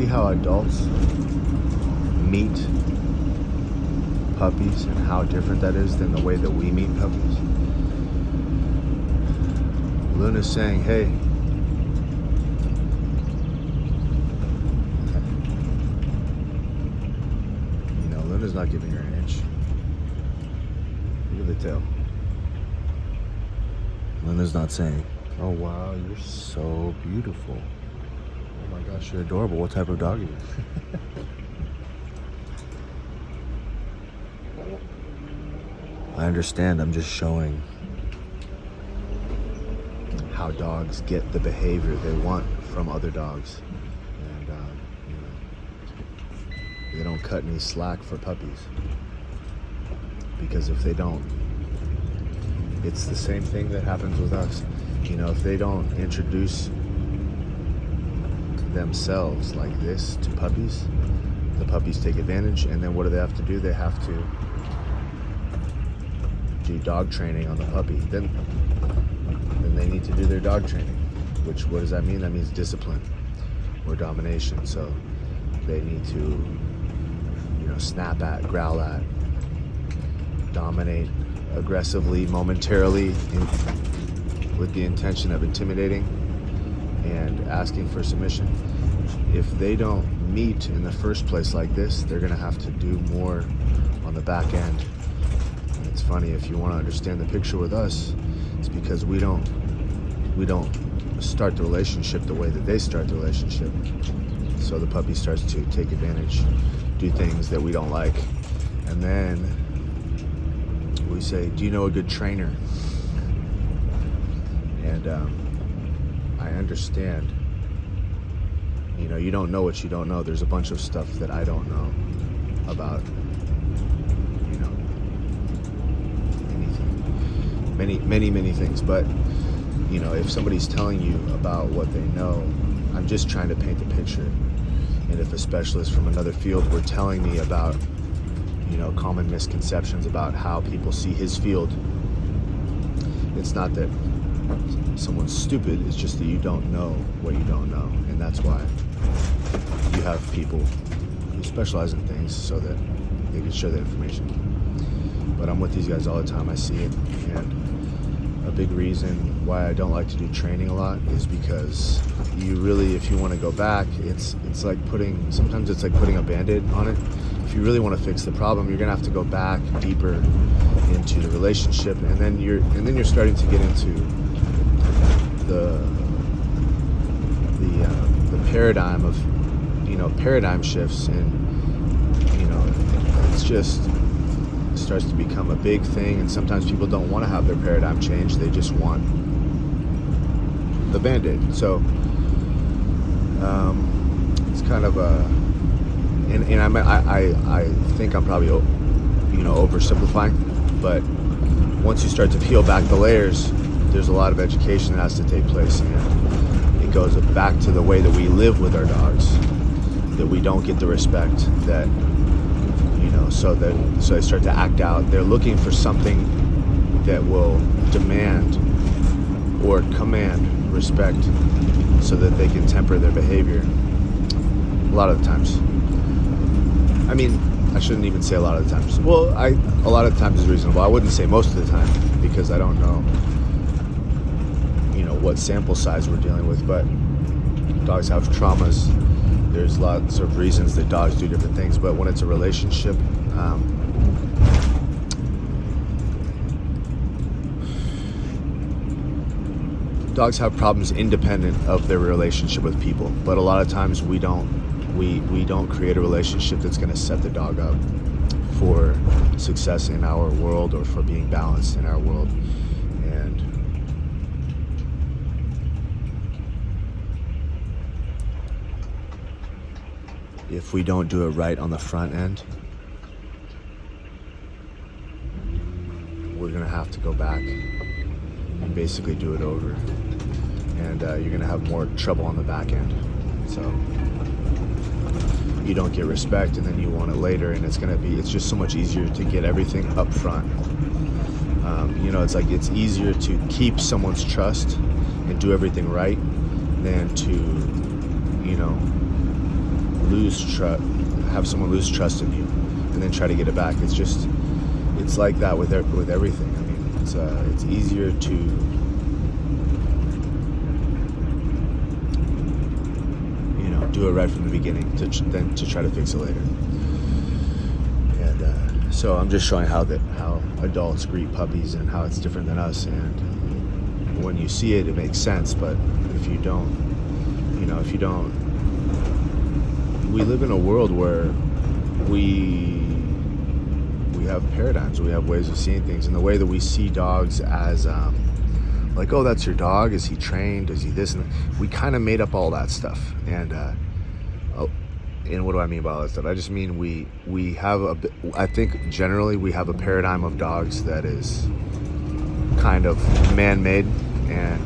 how adults meet puppies and how different that is than the way that we meet puppies? Luna's saying, hey, you know, Luna's not giving her an inch. Look at the tail. Luna's not saying, oh wow, you're so beautiful. Oh my gosh, you're adorable. What type of dog are you? I understand. I'm just showing how dogs get the behavior they want from other dogs. And, you know, they don't cut any slack for puppies. Because if they don't, it's the same thing that happens with us. You know, if they don't introduce themselves like this to puppies, the puppies take advantage, and then what do they have to do? They have to do dog training on the puppy. Then they need to do their dog training, which, what does that mean? That means discipline or domination. So they need to, you know, snap at, growl at, dominate aggressively, momentarily, with the intention of intimidating and asking for submission. If they don't meet in the first place like this, they're gonna have to do more on the back end. And it's funny, if you want to understand the picture with us, it's because we don't start the relationship the way that they start the relationship. So the puppy starts to take advantage, do things that we don't like, and then we say, do you know a good trainer? And I understand, you know, you don't know what you don't know. There's a bunch of stuff that I don't know about, you know, anything, many things. But, you know, if somebody's telling you about what they know, I'm just trying to paint the picture. And if a specialist from another field were telling me about, you know, common misconceptions about how people see his field, it's not that someone's stupid, it's just that you don't know what you don't know. And that's why you have people who specialize in things so that they can share the information. But I'm with these guys all the time, I see it. And a big reason why I don't like to do training a lot is because you really, if you want to go back, it's like sometimes it's like putting a Band-Aid on it. If you really want to fix the problem, you're gonna have to go back deeper into the relationship, and then you're starting to get into the paradigm of, you know, paradigm shifts, and, you know, it's just starts to become a big thing. And sometimes people don't want to have their paradigm changed; they just want the Band-Aid. So it's kind of a, and I think I'm probably, you know, oversimplifying, but once you start to peel back the layers, there's a lot of education that has to take place, and it goes back to the way that we live with our dogs, that we don't get the respect that, you know, so they start to act out. They're looking for something that will demand or command respect so that they can temper their behavior. A lot of the times. I mean, I shouldn't even say a lot of the times. Well, a lot of the times is reasonable. I wouldn't say most of the time, because I don't know, you know, what sample size we're dealing with. But dogs have traumas. There's lots of reasons that dogs do different things. But when it's a relationship, dogs have problems independent of their relationship with people. But a lot of times we don't create a relationship that's going to set the dog up for success in our world or for being balanced in our world. And if we don't do it right on the front end, we're going to have to go back and basically do it over. And you're going to have more trouble on the back end. So you don't get respect, and then you want it later, and it's just so much easier to get everything up front. You know, it's like it's easier to keep someone's trust and do everything right than to, you know, have someone lose trust in you and then try to get it back. It's like that with everything. I mean, it's easier to do it right from the beginning than to try to fix it later. And so I'm just showing how adults greet puppies and how it's different than us. And when you see it, it makes sense. But if you don't, we live in a world where we have paradigms, we have ways of seeing things, and the way that we see dogs as like, oh, that's your dog, is he trained, is he this, and we kind of made up all that stuff. And what do I mean by all that stuff? I just mean we have I think generally we have a paradigm of dogs that is kind of man-made, and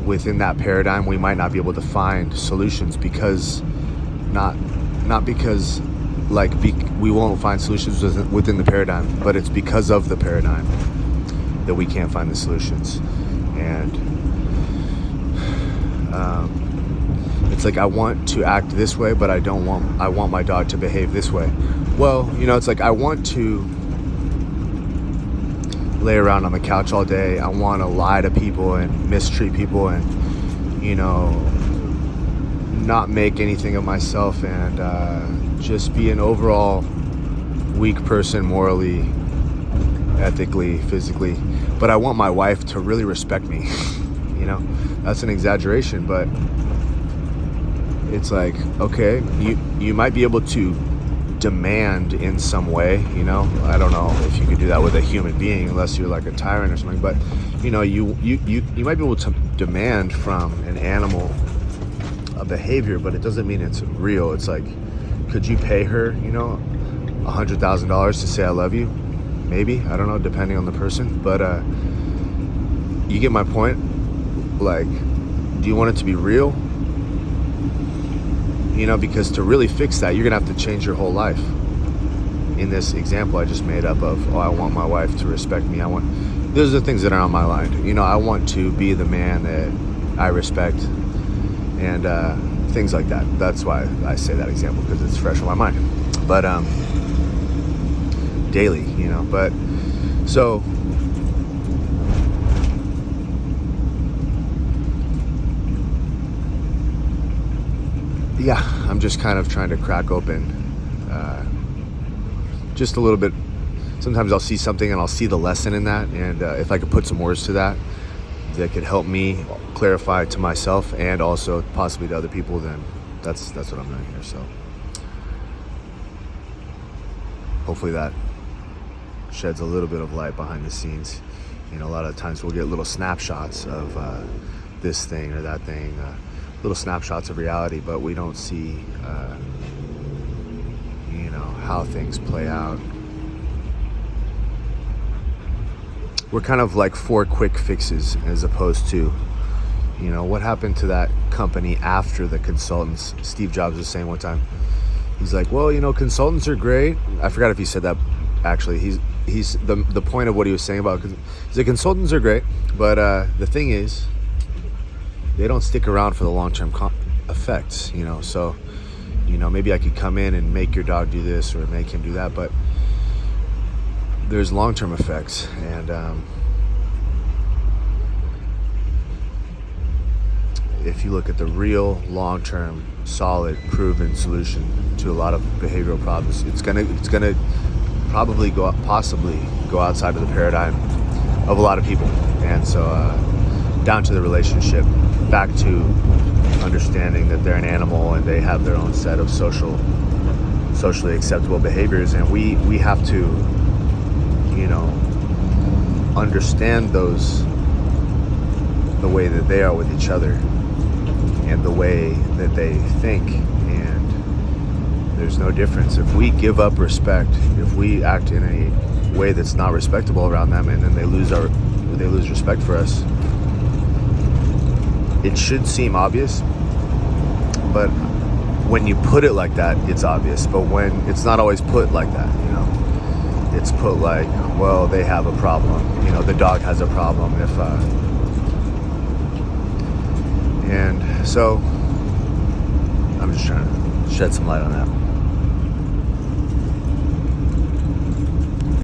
within that paradigm we might not be able to find solutions because not because we won't find solutions within the paradigm, but it's because of the paradigm that we can't find the solutions. And it's like, I want to act this way, but I want my dog to behave this way. Well, it's like, I want to lay around on the couch all day. I want to lie to people and mistreat people and not make anything of myself, and just be an overall weak person morally, ethically, physically. But I want my wife to really respect me. That's an exaggeration, but it's like, okay, you might be able to demand in some way, I don't know if you could do that with a human being unless you're like a tyrant or something, but you might be able to demand from an animal a behavior, but it doesn't mean it's real. It's like, could you pay her $100,000 to say I love you? Maybe, I don't know, depending on the person, but you get my point. Like, do you want it to be real? Because to really fix that, you're gonna have to change your whole life. In this example I just made up of, I want my wife to respect me. Those are the things that are on my mind. I want to be the man that I respect, and things like that. That's why I say that example, because it's fresh on my mind. But daily, but so yeah, I'm just kind of trying to crack open just a little bit. Sometimes I'll see something and I'll see the lesson in that, and if I could put some words to that could help me clarify to myself and also possibly to other people, then that's what I'm doing here. So hopefully that sheds a little bit of light behind the scenes. A lot of times we'll get little snapshots of this thing or that thing, little snapshots of reality, but we don't see how things play out. We're kind of like for quick fixes, as opposed to what happened to that company after the consultants. Steve Jobs was saying one time, he's like, well, consultants are great. I forgot if he said that actually. He's the point of what he was saying about, the consultants are great, but the thing is, they don't stick around for the long-term effects. So maybe I could come in and make your dog do this or make him do that, but there's long-term effects. And if you look at the real long-term, solid, proven solution to a lot of behavioral problems, it's gonna probably possibly go outside of the paradigm of a lot of people. And so down to the relationship, back to understanding that they're an animal and they have their own set of socially acceptable behaviors, and we have to understand those the way that they are with each other and the way that they think. And there's no difference. If we give up respect, if we act in a way that's not respectable around them, and then they lose respect for us, it should seem obvious, but when you put it like that, it's obvious. But when it's not always put like that, it's put like, well, they have a problem, you know, the dog has a problem. And so I'm just trying to shed some light on that.